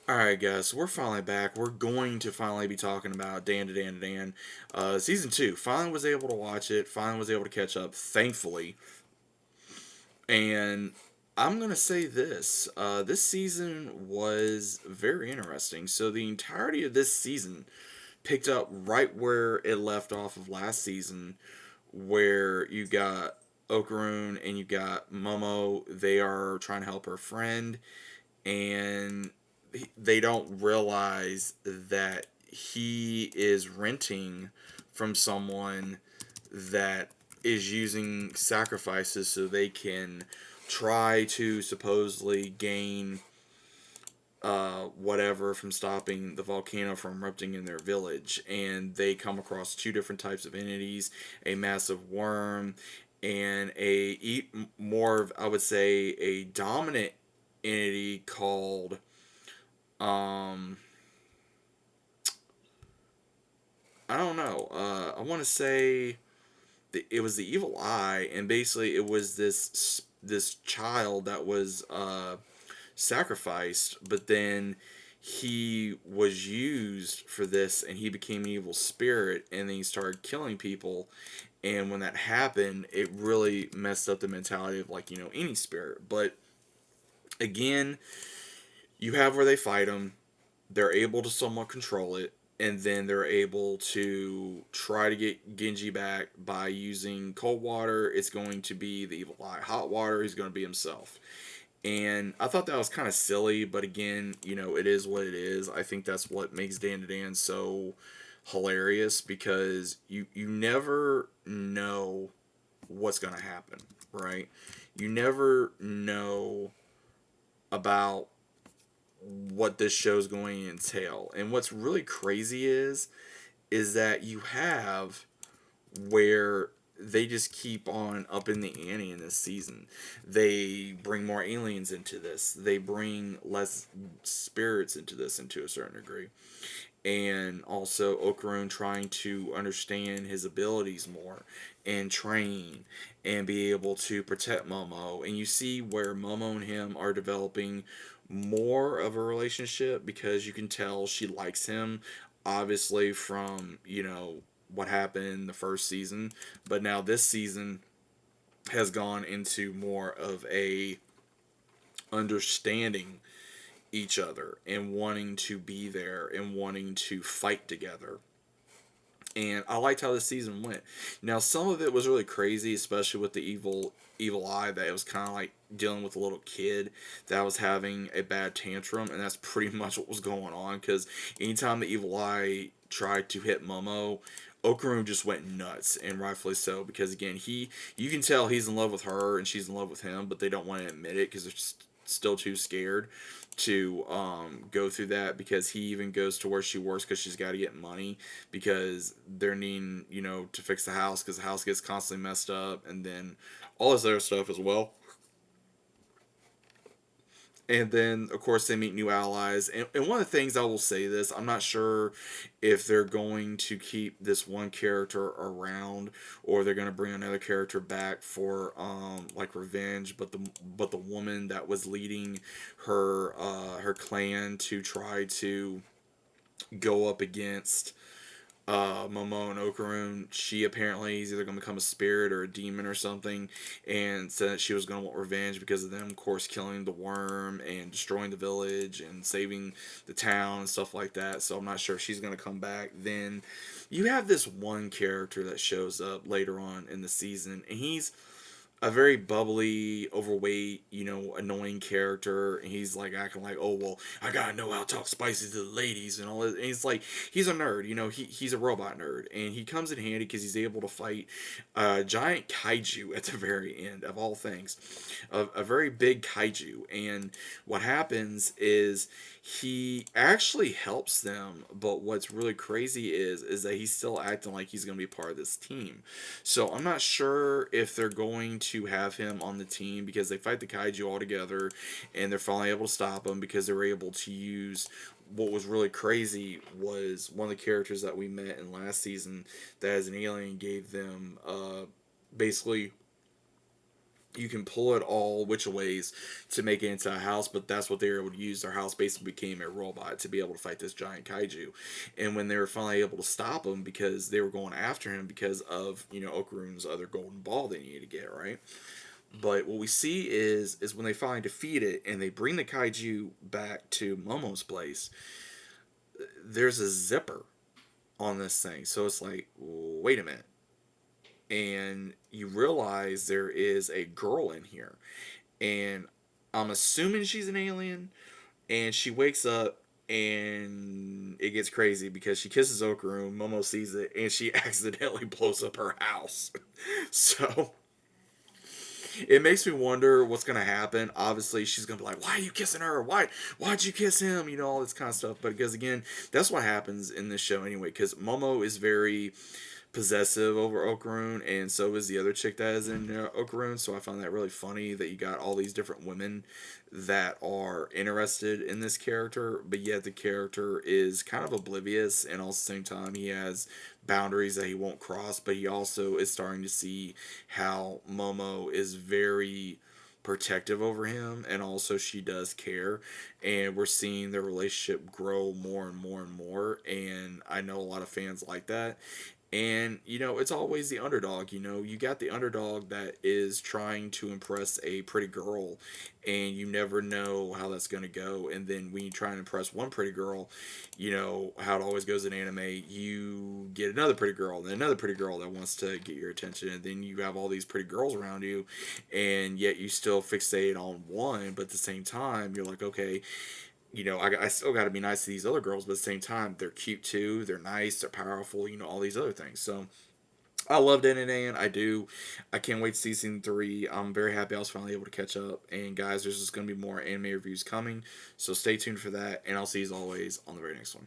Alright, guys, so we're finally back. We're going to finally be talking about DanDaDan. Season 2. Finally was able to watch it, finally was able to catch up, thankfully. And I'm going to say this this season was very interesting. So, the entirety of this season picked up right where it left off of last season, where you got Okaroon and you got Momo. They are trying to help her friend, and they don't realize that he is renting from someone that is using sacrifices so they can try to supposedly gain whatever from stopping the volcano from erupting in their village. And they come across two different types of entities: a massive worm and more of, I would say, a dominant entity called um I don't know. I want to say it was the evil eye, and basically it was this child that was sacrificed, but then he was used for this, and he became an evil spirit, and then he started killing people. And when that happened, it really messed up the mentality of, like, any spirit. But again, you have where they fight him, they're able to somewhat control it, and then they're able to try to get Genji back by using cold water. It's going to be the evil eye. Hot water, he's going to be himself. And I thought that was kind of silly, but again, it is what it is. I think that's what makes Dan so hilarious, because you never know what's going to happen, right? You never know about what this show's going to entail. And what's really crazy is that you have where they just keep on upping the ante in this season. They bring more aliens into this. They bring less spirits into this, into a certain degree. And also Okaroon trying to understand his abilities more and train and be able to protect Momo. And you see where Momo and him are developing more of a relationship, because you can tell she likes him, obviously, from, what happened in the first season. But now this season has gone into more of a understanding each other and wanting to be there and wanting to fight together. And I liked how this season went. Now, some of it was really crazy, especially with the evil eye, that it was kind of like dealing with a little kid that was having a bad tantrum, and that's pretty much what was going on. Because anytime the evil eye tried to hit Momo, Okaroon just went nuts, and rightfully so. Because again, you can tell he's in love with her and she's in love with him, but they don't want to admit it because they're still too scared to go through that, because he even goes to where she works because she's got to get money, because they're needing, to fix the house, because the house gets constantly messed up, and then all this other stuff as well. And then, of course, they meet new allies. And one of the things, I will say this, I'm not sure if they're going to keep this one character around, or they're going to bring another character back for like revenge. But the woman that was leading her clan to try to go up against Momo and Okaroon, she apparently is either going to become a spirit or a demon or something, and said that she was going to want revenge because of them, of course, killing the worm and destroying the village and saving the town and stuff like that. So I'm not sure if she's going to come back. Then you have this one character that shows up later on in the season, and he's a very bubbly, overweight, annoying character. And he's like acting like, oh, well, I gotta know how to talk spicy to the ladies and all this. And he's like, he's a nerd, he's a robot nerd. And he comes in handy because he's able to fight a giant kaiju at the very end, of all things. A very big kaiju. And what happens is he actually helps them, but what's really crazy is that he's still acting like he's going to be part of this team. So I'm not sure if they're going to have him on the team, because they fight the kaiju all together, and they're finally able to stop him, because they were able to use, what was really crazy was one of the characters that we met in last season that, as an alien, gave them basically you can pull it all which ways to make it into a house, but that's what they were able to use. Their house basically became a robot to be able to fight this giant kaiju. And when they were finally able to stop him, because they were going after him because of, Okaru's other golden ball they needed to get, right? But what we see is when they finally defeat it and they bring the kaiju back to Momo's place, there's a zipper on this thing. So it's like, wait a minute. And you realize there is a girl in here. And I'm assuming she's an alien. And she wakes up and it gets crazy because she kisses Okaru. Momo sees it and she accidentally blows up her house. So it makes me wonder what's gonna happen. Obviously, she's gonna be like, "Why are you kissing her? Why'd you kiss him?" All this kind of stuff. But because again, that's what happens in this show anyway. Because Momo is very possessive over Okaroon, and so is the other chick that is in Okaroon. So I found that really funny that you got all these different women that are interested in this character, but yet the character is kind of oblivious, and also at the same time he has boundaries that he won't cross. But he also is starting to see how Momo is very protective over him, and also she does care, and we're seeing their relationship grow more and more and more, and I know a lot of fans like that. And, it's always the underdog. You got the underdog that is trying to impress a pretty girl, and you never know how that's going to go. And then when you try and impress one pretty girl, how it always goes in anime, you get another pretty girl, and another pretty girl that wants to get your attention. And then you have all these pretty girls around you, and yet you still fixate on one. But at the same time, you're like, okay, I still got to be nice to these other girls, but at the same time, they're cute too. They're nice. They're powerful. All these other things. So I love DanDaDan. I do. I can't wait to see season 3. I'm very happy I was finally able to catch up. And guys, there's just going to be more anime reviews coming. So stay tuned for that. And I'll see you as always on the very next one.